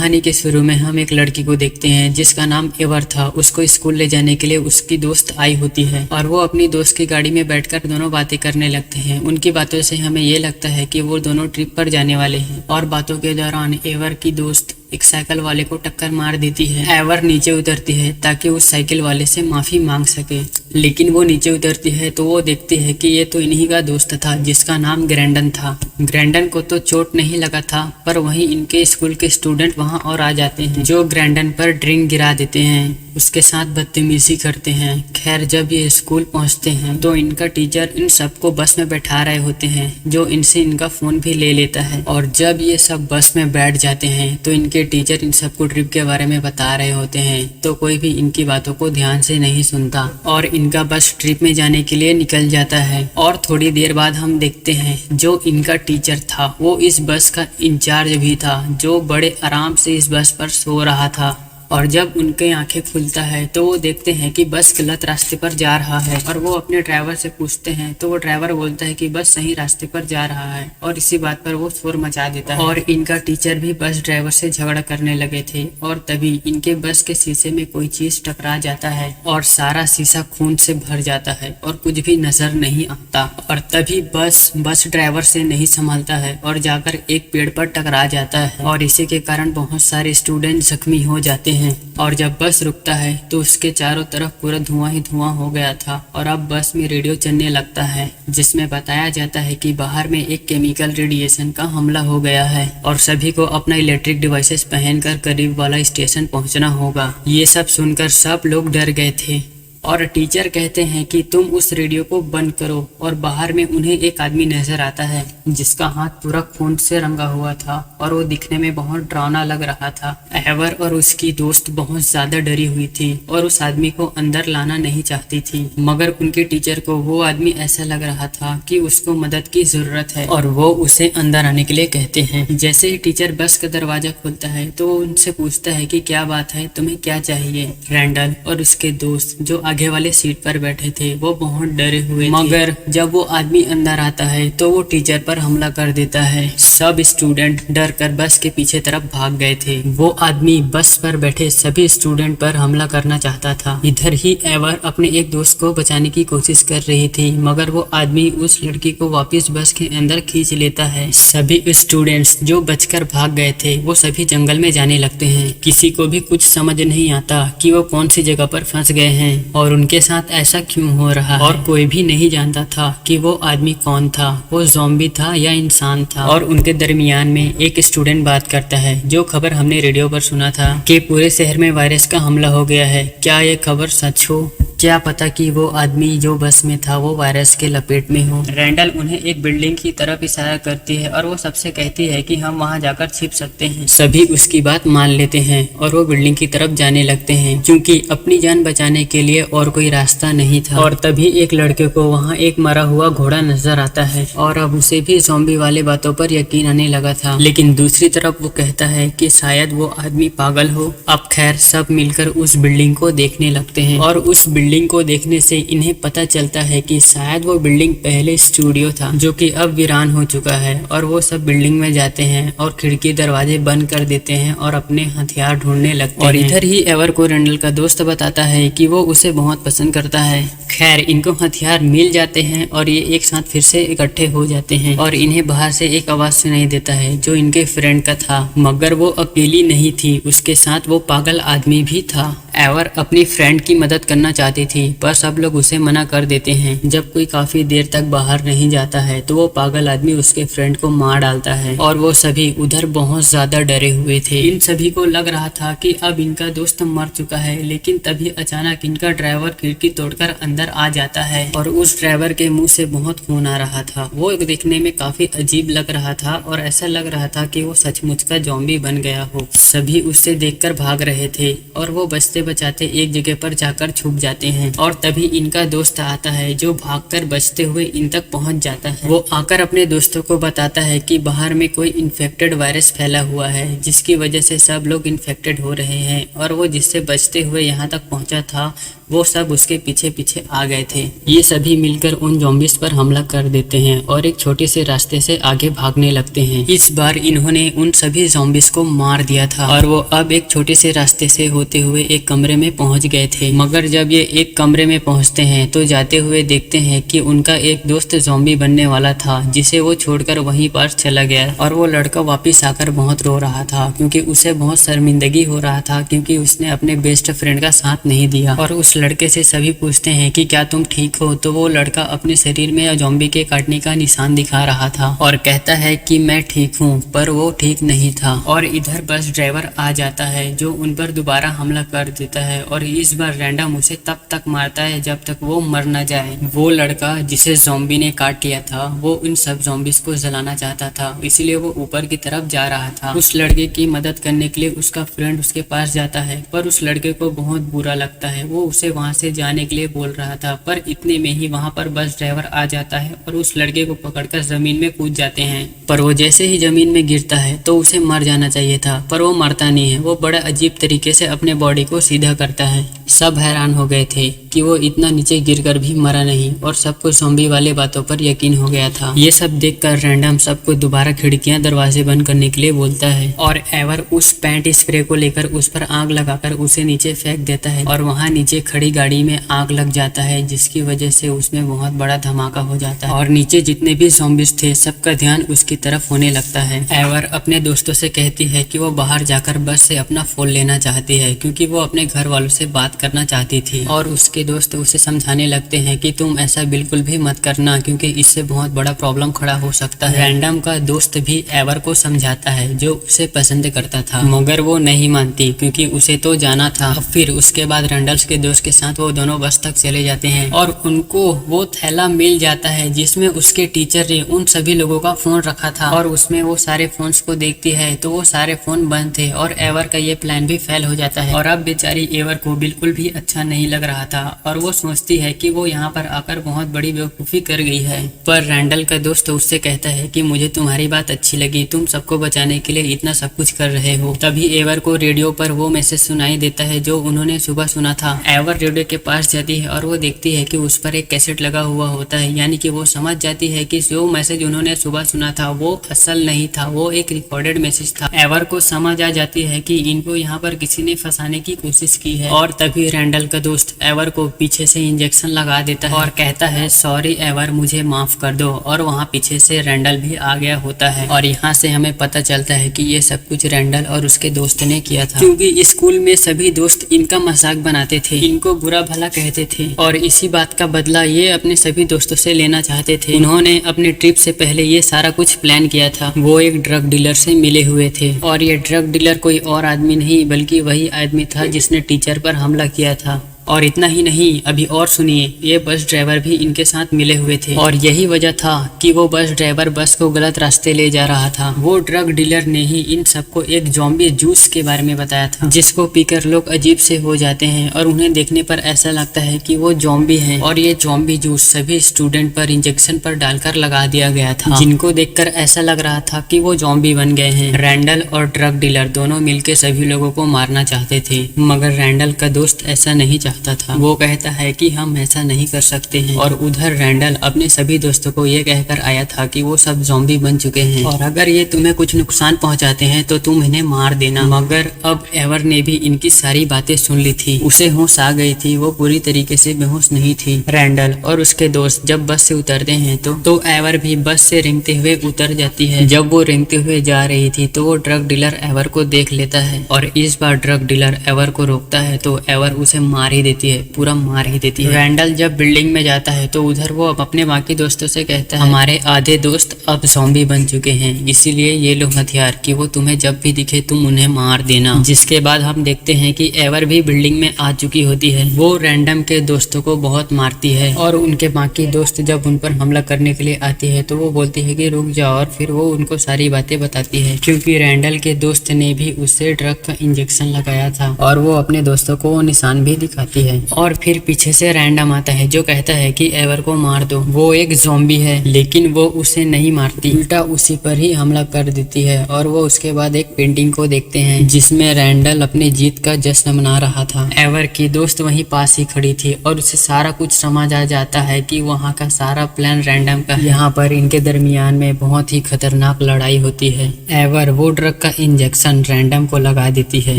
कहानी के शुरू में हम एक लड़की को देखते हैं जिसका नाम एवर था। उसको स्कूल ले जाने के लिए उसकी दोस्त आई होती है और वो अपनी दोस्त की गाड़ी में बैठकर दोनों बातें करने लगते हैं। उनकी बातों से हमें ये लगता है कि वो दोनों ट्रिप पर जाने वाले हैं और बातों के दौरान एवर की दोस्त एक साइकिल वाले को टक्कर मार देती है। एवर नीचे उतरती है ताकि उस साइकिल वाले से माफी मांग सके, लेकिन वो नीचे उतरती है तो वो देखती है कि ये तो इन्हीं का दोस्त था जिसका नाम ग्रैंडन था। ग्रैंडन को तो चोट नहीं लगा था, पर वहीं इनके स्कूल के स्टूडेंट वहां और आ जाते हैं जो ग्रैंडन पर ड्रिंक गिरा देते हैं, उसके साथ बदतमीजी करते हैं। खैर, जब ये स्कूल पहुंचते हैं तो इनका टीचर इन सबको बस में बैठा रहे होते हैं, जो इनसे इनका फोन भी ले लेता है। और जब ये सब बस में बैठ जाते हैं तो इनके टीचर इन सबको ट्रिप के बारे में बता रहे होते हैं, तो कोई भी इनकी बातों को ध्यान से नहीं सुनता और इनका बस ट्रिप में जाने के लिए निकल जाता है। और थोड़ी देर बाद हम देखते हैं जो इनका टीचर था वो इस बस का इंचार्ज भी था, जो बड़े आराम से इस बस पर सो रहा था। और जब उनके आंखें खुलता है तो वो देखते हैं कि बस गलत रास्ते पर जा रहा है और वो अपने ड्राइवर से पूछते हैं तो वो ड्राइवर बोलता है कि बस सही रास्ते पर जा रहा है और इसी बात पर वो शोर मचा देता है। और इनका टीचर भी बस ड्राइवर से झगड़ा करने लगे थे और तभी इनके बस के शीशे में कोई चीज टकरा जाता है और सारा शीशा खून से भर जाता है और कुछ भी नजर नहीं आता। और तभी बस ड्राइवर से नहीं संभालता है और जाकर एक पेड़ पर टकरा जाता है और इसी के कारण बहुत सारे स्टूडेंट जख्मी हो जाते हैं। और जब बस रुकता है तो उसके चारों तरफ पूरा धुआं ही धुआं हो गया था और अब बस में रेडियो चलने लगता है जिसमें बताया जाता है कि बाहर में एक केमिकल रेडिएशन का हमला हो गया है और सभी को अपना इलेक्ट्रिक डिवाइसेस पहनकर करीब वाला स्टेशन पहुंचना होगा। ये सब सुनकर सब लोग डर गए थे और टीचर कहते हैं कि तुम उस रेडियो को बंद करो। और बाहर में उन्हें एक आदमी नजर आता है जिसका हाथ पूरा खून से रंगा हुआ था और वो दिखने में बहुत डरावना लग रहा था। एवर और उसकी दोस्त बहुत ज्यादा डरी हुई थी और उस आदमी को अंदर लाना नहीं चाहती थी, मगर उनके टीचर को वो आदमी ऐसा लग रहा था कि उसको मदद की जरूरत है और वो उसे अंदर आने के लिए कहते हैं। जैसे ही टीचर बस का दरवाजा खोलता है तो वो उनसे पूछता है कि क्या बात है, तुम्हें क्या चाहिए। रैंडल और उसके दोस्त जो आगे वाले सीट पर बैठे थे वो बहुत डरे हुए थे, मगर जब वो आदमी अंदर आता है तो वो टीचर पर हमला कर देता है। सब स्टूडेंट डर कर बस के पीछे तरफ भाग गए थे। वो आदमी बस पर बैठे सभी स्टूडेंट पर हमला करना चाहता था। इधर ही एवर अपने एक दोस्त को बचाने की कोशिश कर रही थी, मगर वो आदमी उस लड़की को वापस बस के अंदर खींच लेता है। सभी स्टूडेंट्स जो बचकर भाग गए थे वो सभी जंगल में जाने लगते हैं। किसी को भी कुछ समझ नहीं आता कि वो कौन सी जगह पर फंस गए हैं और उनके साथ ऐसा क्यों हो रहा है। और कोई भी नहीं जानता था कि वो आदमी कौन था, वो ज़ॉम्बी था या इंसान था। और उनके दरमियान में एक स्टूडेंट बात करता है, जो खबर हमने रेडियो पर सुना था कि पूरे शहर में वायरस का हमला हो गया है, क्या ये खबर सच हो? क्या पता कि वो आदमी जो बस में था वो वायरस के लपेट में हो। रैंडल उन्हें एक बिल्डिंग की तरफ इशारा करती है और वो सबसे कहती है कि हम वहां जाकर छिप सकते हैं। सभी उसकी बात मान लेते हैं और वो बिल्डिंग की तरफ जाने लगते हैं क्योंकि अपनी जान बचाने के लिए और कोई रास्ता नहीं था। और तभी एक लड़के को वहाँ एक मरा हुआ घोड़ा नजर आता है और अब उसे भी ज़ॉम्बी वाले बातों पर यकीन आने लगा था, लेकिन दूसरी तरफ वो कहता है कि शायद वो आदमी पागल हो। अब खैर, सब मिलकर उस बिल्डिंग को देखने लगते हैं और उस बिल्डिंग को देखने से इन्हें पता चलता है कि शायद वो बिल्डिंग पहले स्टूडियो था जो कि अब वीरान हो चुका है। और वो सब बिल्डिंग में जाते हैं और खिड़की दरवाजे बंद कर देते हैं और अपने हथियार ढूंढने लगते हैं। और इधर ही एवर को रैंडल का दोस्त बताता है कि वो उसे बहुत पसंद करता है। खैर, इनको हथियार मिल जाते हैं और ये एक साथ फिर से इकट्ठे हो जाते हैं और इन्हें बाहर से एक आवाज सुनाई देता है जो इनके फ्रेंड का था, मगर वो अकेली नहीं थी, उसके साथ वो पागल आदमी भी था। एवर अपनी फ्रेंड की मदद करना चाहती थी पर सब लोग उसे मना कर देते हैं। जब कोई काफी देर तक बाहर नहीं जाता है तो वो पागल आदमी उसके फ्रेंड को मार डालता है और वो सभी उधर बहुत ज्यादा डरे हुए थे। इन सभी को लग रहा था कि अब इनका दोस्त मर चुका है, लेकिन तभी अचानक इनका ड्राइवर खिड़की तोड़कर अंदर आ जाता है और उस ड्राइवर के मुंह से बहुत खून आ रहा था। वो देखने में काफी अजीब लग रहा था और ऐसा लग रहा था कि वो सचमुच का ज़ॉम्बी बन गया हो। सभी उससे देखकर भाग रहे थे और वो बचते बचाते एक जगह पर जाकर छुप जाते हैं और तभी इनका दोस्त आता है जो भागकर बचते हुए इन तक पहुंच जाता है। वो आकर अपने दोस्तों को बताता है कि बाहर में कोई इन्फेक्टेड वायरस फैला हुआ है जिसकी वजह से सब लोग इन्फेक्टेड हो रहे हैं और वो जिससे बचते हुए यहाँ तक पहुंचा था वो सब उसके पीछे पीछे आ गए थे। ये सभी मिलकर उन ज़ॉम्बीज़ पर हमला कर देते हैं और एक छोटे से रास्ते से आगे भागने लगते हैं। इस बार इन्होंने उन सभी ज़ॉम्बीज़ को मार दिया था और वो अब एक छोटे से रास्ते से होते हुए एक कमरे में पहुंच गए थे। मगर जब ये एक कमरे में पहुंचते हैं तो जाते हुए देखते हैं कि उनका एक दोस्त ज़ॉम्बी बनने वाला था, जिसे वो छोड़कर वहीं पर चला गया। और वो लड़का वापस आकर बहुत रो रहा था क्योंकि उसे बहुत शर्मिंदगी हो रहा था क्योंकि उसने अपने बेस्ट फ्रेंड का साथ नहीं दिया। और उस लड़के से सभी पूछते हैं कि क्या तुम ठीक हो, तो वो लड़का अपने शरीर में ज़ॉम्बी के काटने का निशान दिखा रहा था और कहता है कि मैं ठीक हूँ, पर वो ठीक नहीं था। और इधर बस ड्राइवर आ जाता है जो उन पर दोबारा हमला कर देता है और इस बार रैंडम उसे तब तक मारता है जब तक वो मर न जाए। वो लड़का जिसे ज़ॉम्बी ने काट लिया था वो उन सब ज़ॉम्बीज़ को जलाना चाहता था, इसलिए वो ऊपर की तरफ जा रहा था। उस लड़के की मदद करने के लिए उसका फ्रेंड उसके पास जाता है, पर उस लड़के को बहुत बुरा लगता है। वो उसे वहां से जाने के लिए बोल रहा था, पर इतने में ही वहां पर बस ड्राइवर आ जाता है और उस लड़के को पकड़कर जमीन में कूद जाते हैं। पर वो जैसे ही जमीन में गिरता है तो उसे मर जाना चाहिए था, पर वो मरता नहीं है। वो बड़ा अजीब तरीके से अपने बॉडी को सीधा करता है। सब हैरान हो गए थे कि वो इतना नीचे गिरकर भी मरा नहीं और सबको ज़ॉम्बी वाले बातों पर यकीन हो गया था। ये सब देखकर रैंडम सबको दोबारा खिड़कियां दरवाजे बंद करने के लिए बोलता है और एवर उस पैंट स्प्रे को लेकर उस पर आग लगाकर उसे नीचे फेंक देता है और वहां नीचे खड़ी गाड़ी में आग लग जाता है, जिसकी वजह से उसमें बहुत बड़ा धमाका हो जाता है और नीचे जितने भी ज़ॉम्बीज़ थे सबका ध्यान उसकी तरफ होने लगता है। एवर अपने दोस्तों से कहती है कि वो बाहर जाकर बस से अपना फोन लेना चाहती है क्योंकि वो अपने घर वालों से बात करना चाहती थी। और उसके दोस्त उसे समझाने लगते हैं कि तुम ऐसा बिल्कुल भी मत करना क्योंकि इससे बहुत बड़ा प्रॉब्लम खड़ा हो सकता है। रैंडम का दोस्त भी एवर को समझाता है जो उसे पसंद करता था, मगर वो नहीं मानती क्योंकि उसे तो जाना था। फिर उसके बाद रैंडल्स के दोस्त के साथ वो दोनों बस तक चले जाते हैं और उनको वो थैला मिल जाता है जिसमें उसके टीचर ने उन सभी लोगों का फोन रखा था और उसमें वो सारे फोन्स को देखती है तो वो सारे फोन बंद थे और एवर का ये प्लान भी फेल हो जाता है। और अब बेचारी एवर को बिल्कुल भी अच्छा नहीं लग रहा था और वो सोचती है कि वो यहाँ पर आकर बहुत बड़ी बेवकूफ़ी कर गई है। पर रैंडल का दोस्त उससे कहता है कि मुझे तुम्हारी बात अच्छी लगी, तुम सबको बचाने के लिए इतना सब कुछ कर रहे हो। तभी एवर को रेडियो पर वो मैसेज सुनाई देता है जो उन्होंने सुबह सुना था। एवर रेडियो के पास जाती है और वो देखती है कि उस पर एक कैसेट लगा हुआ होता है, यानी कि वो समझ जाती है कि जो मैसेज उन्होंने सुबह सुना था वो असल नहीं था, वो एक रिकॉर्डेड मैसेज था। एवर को समझ आ जाती है कि इनको यहाँ पर किसी ने फंसाने की कोशिश की है। और तभी रैंडल का दोस्त एवर को पीछे से इंजेक्शन लगा देता है और कहता है सॉरी एवर, मुझे माफ कर दो। और वहाँ पीछे से रैंडल भी आ गया होता है और यहाँ से हमें पता चलता है कि ये सब कुछ रैंडल और उसके दोस्त ने किया था क्योंकि स्कूल में सभी दोस्त इनका मजाक बनाते थे, इनको बुरा भला कहते थे और इसी बात का बदला ये अपने सभी दोस्तों से लेना चाहते थे। उन्होंने अपने ट्रिप से पहले ये सारा कुछ प्लान किया था। वो एक ड्रग डीलर से मिले हुए थे और ये ड्रग डीलर कोई और आदमी नहीं बल्कि वही आदमी था जिसने टीचर पर हमला किया था। और इतना ही नहीं, अभी और सुनिए, ये बस ड्राइवर भी इनके साथ मिले हुए थे और यही वजह था कि वो बस ड्राइवर बस को गलत रास्ते ले जा रहा था। वो ड्रग डीलर ने ही इन सबको एक ज़ॉम्बी जूस के बारे में बताया था जिसको पीकर लोग अजीब से हो जाते हैं और उन्हें देखने पर ऐसा लगता है कि वो ज़ॉम्बी हैं। और ये ज़ॉम्बी जूस सभी स्टूडेंट पर इंजेक्शन पर डालकर लगा दिया गया था, जिनको देखकर ऐसा लग रहा था कि वो ज़ॉम्बी बन गए हैं। रैंडल और ड्रग डीलर दोनों मिलकर सभी लोगों को मारना चाहते थे, मगर रैंडल का दोस्त ऐसा नहीं चाहता था। वो कहता है कि हम ऐसा नहीं कर सकते हैं। और उधर रैंडल अपने सभी दोस्तों को ये कहकर आया था कि वो सब ज़ॉम्बी बन चुके हैं और अगर ये तुम्हें कुछ नुकसान पहुंचाते हैं तो तुम इन्हें मार देना। मगर अब एवर ने भी इनकी सारी बातें सुन ली थी, उसे होश आ गई थी, वो पूरी तरीके से बेहोश नहीं थी। रैंडल और उसके दोस्त जब बस से उतरते हैं तो एवर भी बस से रेंगते हुए उतर जाती है। जब वो रेंगते हुए जा रही थी तो वो ड्रग डीलर एवर को देख लेता है और इस बार ड्रग डीलर एवर को रोकता है तो एवर उसे मार ही देती है, पूरा मार ही देती है। रैंडल जब बिल्डिंग में जाता है तो उधर वो अपने बाकी दोस्तों से कहता है हमारे आधे दोस्त अब ज़ॉम्बी बन चुके हैं, इसीलिए ये लो हथियार कि वो तुम्हें जब भी दिखे तुम उन्हें मार देना। जिसके बाद हम देखते हैं कि एवर भी बिल्डिंग में आ चुकी होती है। वो रैंडम के दोस्तों को बहुत मारती है और उनके बाकी दोस्त जब उन पर हमला करने के लिए आती है तो वो बोलती है कि रुक जाओ और फिर वो उनको सारी बातें बताती है क्योंकि रैंडल के दोस्त ने भी उससे ड्रग का इंजेक्शन लगाया था और वो अपने दोस्तों को वो निशान भी दिखाती होती है। और फिर पीछे से रैंडम आता है जो कहता है कि एवर को मार दो, वो एक ज़ॉम्बी है। लेकिन वो उसे नहीं मारती, उल्टा उसी पर ही हमला कर देती है। और वो उसके बाद एक पेंटिंग को देखते हैं जिसमें रैंडल अपनी जीत का जश्न मना रहा था। एवर की दोस्त वहीं पास ही खड़ी थी और उसे सारा कुछ समझ आ जाता है कि वहाँ का सारा प्लान रैंडम का है। यहाँ पर इनके दरमियान में बहुत ही खतरनाक लड़ाई होती है। एवर वो ड्रग का इंजेक्शन रैंडम को लगा देती है।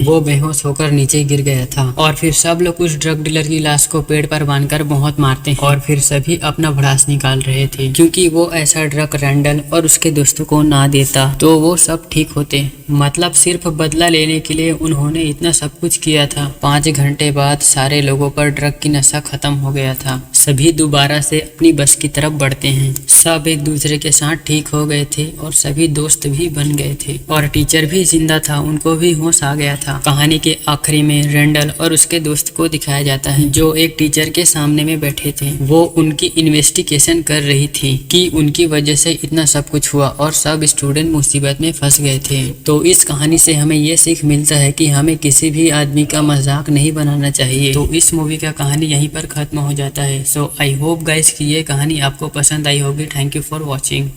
वो बेहोश होकर नीचे गिर गया था और फिर सब लोग उस ड्रग डीलर की लाश को पेड़ पर बांधकर बहुत मारते हैं। और फिर सभी अपना भड़ास निकाल रहे थे क्योंकि वो ऐसा ड्रग रैंडल और उसके दोस्तों को ना देता तो वो सब ठीक होते। मतलब सिर्फ बदला लेने के लिए उन्होंने इतना सब कुछ किया था। 5 घंटे बाद सारे लोगों पर ड्रग की नशा खत्म हो गया था। सभी दोबारा से अपनी बस की तरफ बढ़ते हैं। सब एक दूसरे के साथ ठीक हो गए थे और सभी दोस्त भी बन गए थे और टीचर भी जिंदा था, उनको भी होश आ गया था। कहानी के आखिरी में रैंडल और उसके दोस्त को दिखाया जाता है जो एक टीचर के सामने में बैठे थे। वो उनकी इन्वेस्टिगेशन कर रही थी कि उनकी वजह से इतना सब कुछ हुआ और सब स्टूडेंट मुसीबत में फंस गए थे। तो इस कहानी से हमें ये सीख मिलता है कि हमें किसी भी आदमी का मजाक नहीं बनाना चाहिए। तो इस मूवी का कहानी यहीं पर खत्म हो जाता है। सो आई होप गाइस कि ये कहानी आपको पसंद आई होगी। Thank you for watching.